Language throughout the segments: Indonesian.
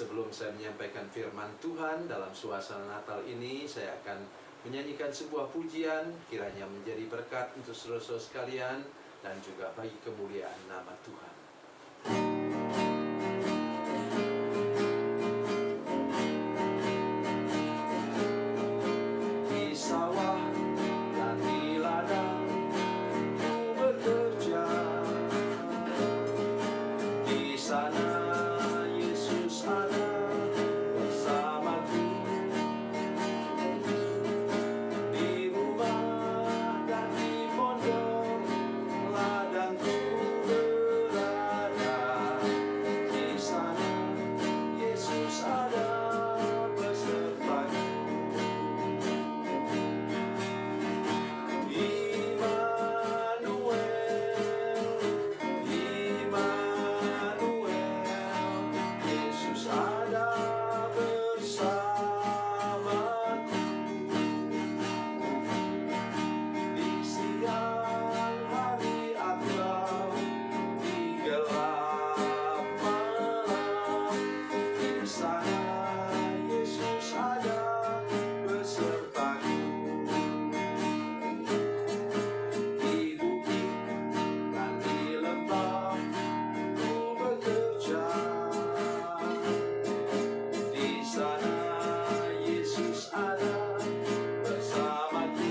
Sebelum saya menyampaikan firman Tuhan dalam suasana Natal ini, saya akan menyanyikan sebuah pujian, kiranya menjadi berkat untuk saudara-saudara sekalian dan juga bagi kemuliaan nama Tuhan. Di sawah dan di ladang ku bekerja, di sana Yesus ada bersamaku. Di rumah dan di pondok ladangku berada, di sana Yesus ada besertaku. Yesus ada bersamaku. Di siang hari atau di gelap malam, di sana Yesus ada besertaku. Di bukit dan di lembah ku bekerja, di sana Yesus ada bersamaku.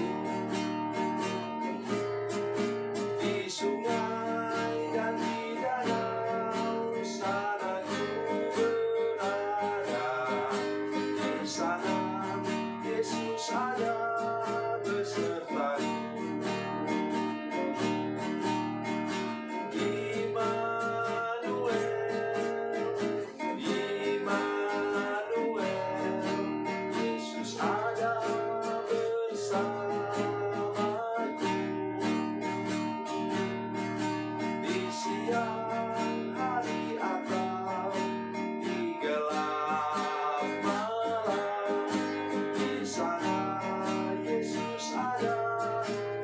Di sungai dan di danau sana ku berada, di sana Yesus ada besertaku. Yesus ada bersamaku. Di siang hari atau di gelap malam, di sana Yesus ada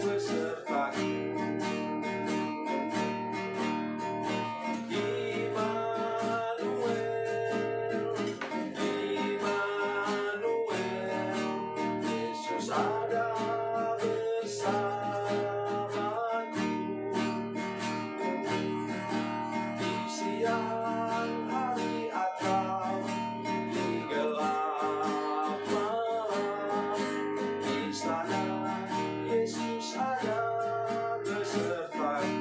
besertaku. Yesus ada bersamaku. Di siang hari atau di gelap malam, di sana Yesus ada besertaku.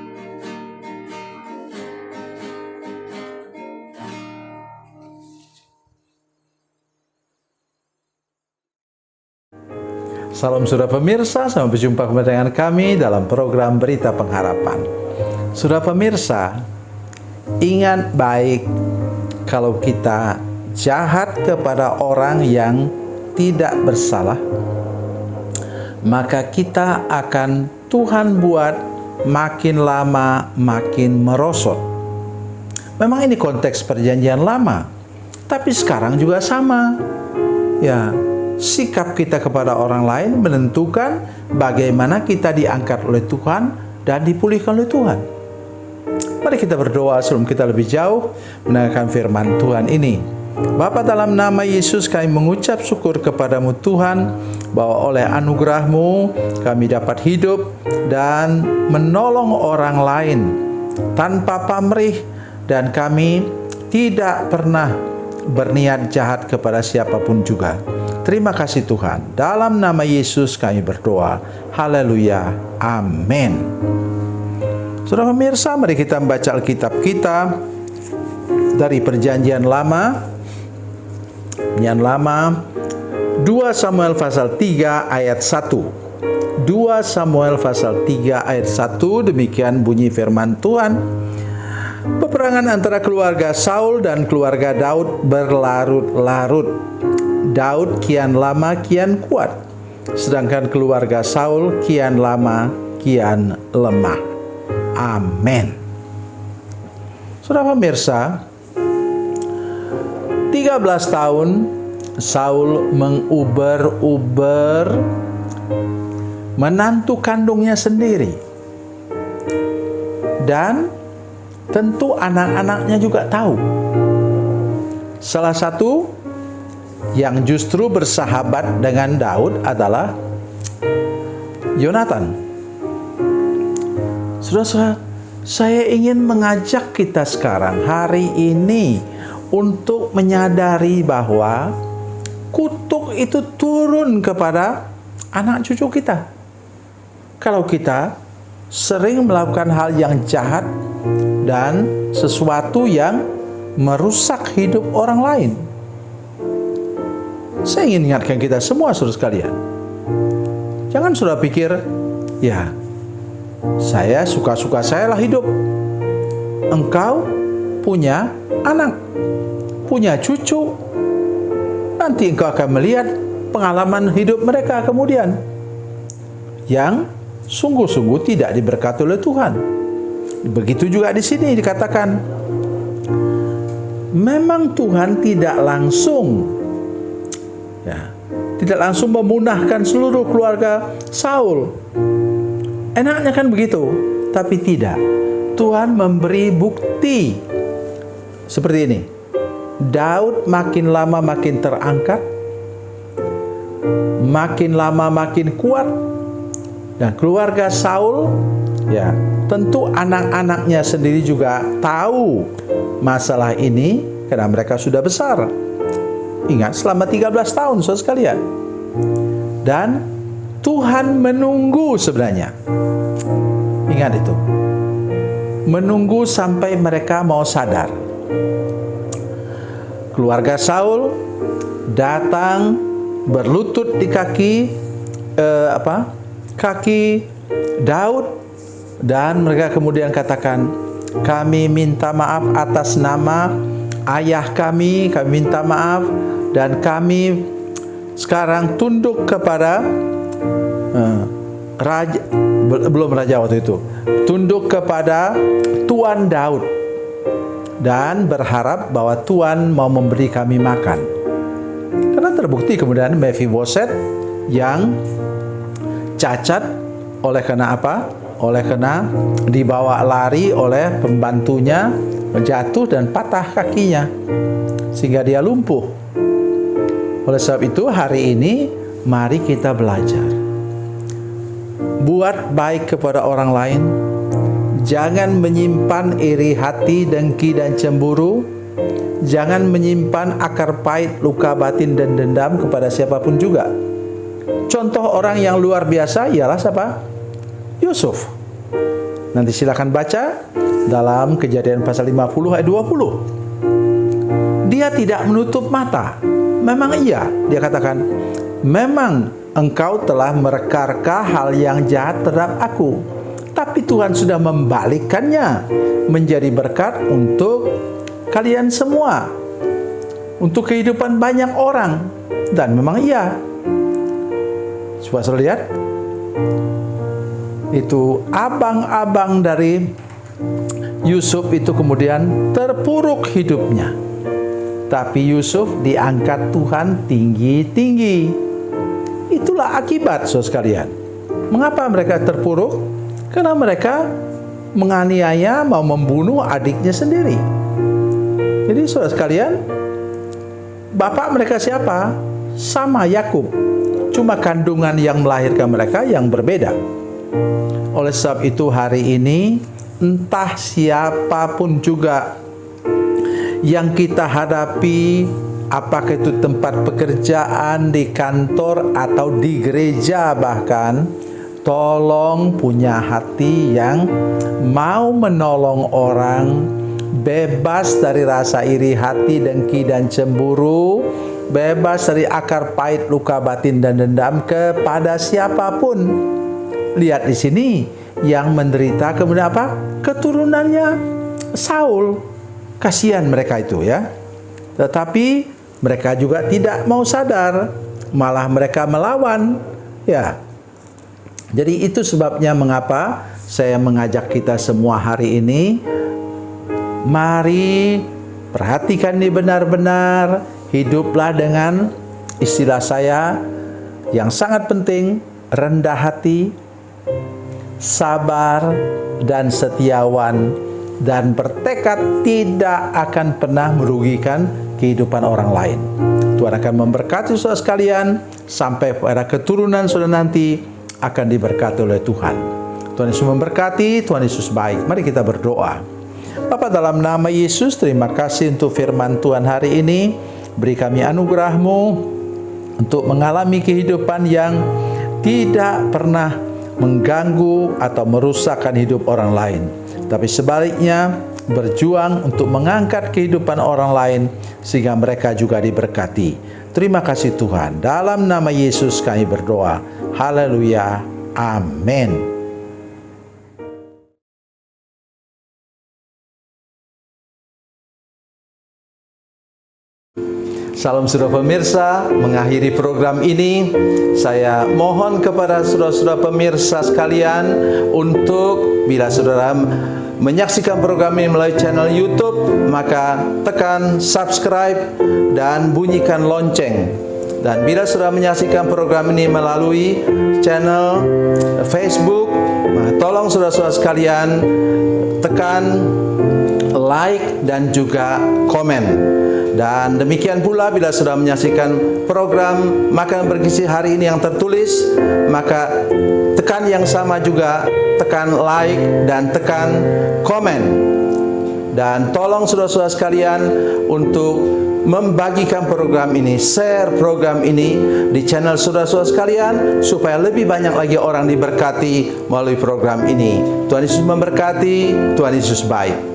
Salam saudara pemirsa, sampai berjumpa kembali dengan kami dalam program Berita Pengharapan. Saudara pemirsa, ingat baik kalau kita jahat kepada orang yang tidak bersalah, maka kita akan Tuhan buat makin lama makin merosot. Memang ini konteks perjanjian lama, tapi sekarang juga sama. Ya, sikap kita kepada orang lain menentukan bagaimana kita diangkat oleh Tuhan dan dipulihkan oleh Tuhan. Mari kita berdoa sebelum kita lebih jauh mendengarkan firman Tuhan ini. Bapa, dalam nama Yesus kami mengucap syukur kepadamu Tuhan, bahwa oleh anugerah-Mu kami dapat hidup dan menolong orang lain tanpa pamrih, dan kami tidak pernah berniat jahat kepada siapapun juga. Terima kasih Tuhan. Dalam nama Yesus kami berdoa. Haleluya. Amin. Saudara pemirsa, mari kita membaca Alkitab kita dari Perjanjian Lama. Perjanjian Lama 2 Samuel pasal 3 ayat 1. 2 Samuel pasal 3 ayat 1, demikian bunyi firman Tuhan. Peperangan antara keluarga Saul dan keluarga Daud berlarut-larut. Daud kian lama kian kuat, sedangkan keluarga Saul kian lama kian lemah. Amin. Saudara pemirsa, 13 tahun Saul menguber-uber menantu kandungnya sendiri. Dan tentu anak-anaknya juga tahu. Salah satu yang justru bersahabat dengan Daud adalah Yonatan. Saudara, saya ingin mengajak kita sekarang hari ini untuk menyadari bahwa kutuk itu turun kepada anak cucu kita. Kalau kita sering melakukan hal yang jahat dan sesuatu yang merusak hidup orang lain. Saya ingin ingatkan kita semua, saudara sekalian. Jangan saudara pikir, ya, saya suka-suka saya lah hidup. Engkau punya anak, punya cucu. Nanti engkau akan melihat pengalaman hidup mereka kemudian yang sungguh-sungguh tidak diberkati oleh Tuhan. Begitu juga di sini dikatakan, memang Tuhan tidak langsung memunahkan seluruh keluarga Saul. Enaknya kan begitu, tapi tidak. Tuhan memberi bukti seperti ini. Daud makin lama makin terangkat, makin lama makin kuat, dan keluarga Saul, ya, tentu anak-anaknya sendiri juga tahu masalah ini karena mereka sudah besar. Ingat, selama 13 tahun, saudara sekalian. Dan Tuhan menunggu sebenarnya. Ingat itu. Menunggu sampai mereka mau sadar. Keluarga Saul datang berlutut di kaki Daud, dan mereka kemudian katakan, kami minta maaf atas nama ayah kami minta maaf, dan kami sekarang tunduk kepada raja, belum raja waktu itu, tunduk kepada Tuan Daud dan berharap bahwa Tuan mau memberi kami makan. Karena terbukti kemudian Mephiboset yang cacat oleh karena apa? Oleh karena dibawa lari oleh pembantunya, jatuh dan patah kakinya sehingga dia lumpuh. Oleh sebab itu hari ini mari kita belajar buat baik kepada orang lain. Jangan menyimpan iri hati, dengki dan cemburu. Jangan menyimpan akar pahit, luka batin dan dendam kepada siapapun juga. Contoh orang yang luar biasa ialah siapa? Yusuf. Nanti silakan baca dalam Kejadian pasal 50 ayat 20. Dia tidak menutup mata. Memang iya, dia katakan, memang engkau telah mereka-reka hal yang jahat terhadap aku, tapi Tuhan sudah membalikkannya menjadi berkat untuk kalian semua, untuk kehidupan banyak orang. Dan memang iya. Coba saya lihat, itu abang-abang dari Yusuf itu kemudian terpuruk hidupnya. Tapi Yusuf diangkat Tuhan tinggi-tinggi. Itulah akibat, saudara sekalian. Mengapa mereka terpuruk? Karena mereka menganiaya, mau membunuh adiknya sendiri. Jadi saudara sekalian, bapak mereka siapa? Sama, Yakub. Cuma kandungan yang melahirkan mereka yang berbeda. Oleh sebab itu hari ini, entah siapapun juga yang kita hadapi, apakah itu tempat pekerjaan, di kantor, atau di gereja bahkan, tolong punya hati yang mau menolong orang, bebas dari rasa iri hati, dengki dan cemburu, bebas dari akar pahit, luka batin dan dendam kepada siapapun. Lihat di sini, yang menderita kemudian apa? Keturunannya Saul. Kasihan mereka itu, ya. Tetapi mereka juga tidak mau sadar, malah mereka melawan, ya. Jadi itu sebabnya mengapa saya mengajak kita semua hari ini, mari perhatikan ini benar-benar, hiduplah dengan istilah saya yang sangat penting, rendah hati, sabar dan setiawan, dan bertekad tidak akan pernah merugikan kehidupan orang lain. Tuhan akan memberkati saudara sekalian sampai pada keturunan saudara nanti akan diberkati oleh Tuhan. Tuhan Yesus memberkati, Tuhan Yesus baik. Mari kita berdoa. Bapa, dalam nama Yesus, terima kasih untuk firman Tuhan hari ini. Beri kami anugerah-Mu untuk mengalami kehidupan yang tidak pernah mengganggu atau merusakkan hidup orang lain, tapi sebaliknya berjuang untuk mengangkat kehidupan orang lain sehingga mereka juga diberkati. Terima kasih Tuhan. Dalam nama Yesus kami berdoa. Haleluya. Amin. Salam saudara pemirsa, mengakhiri program ini saya mohon kepada saudara-saudara pemirsa sekalian untuk bila saudara menyaksikan program ini melalui channel YouTube, maka tekan subscribe dan bunyikan lonceng. Dan bila saudara menyaksikan program ini melalui channel Facebook, tolong saudara-saudara sekalian tekan like dan juga komen. Dan demikian pula bila sudah menyaksikan program Makan Bergizi hari ini yang tertulis, maka tekan yang sama juga, tekan like dan tekan komen. Dan tolong saudara-saudara sekalian untuk membagikan program ini, share program ini di channel saudara-saudara sekalian supaya lebih banyak lagi orang diberkati melalui program ini. Tuhan Yesus memberkati, Tuhan Yesus baik.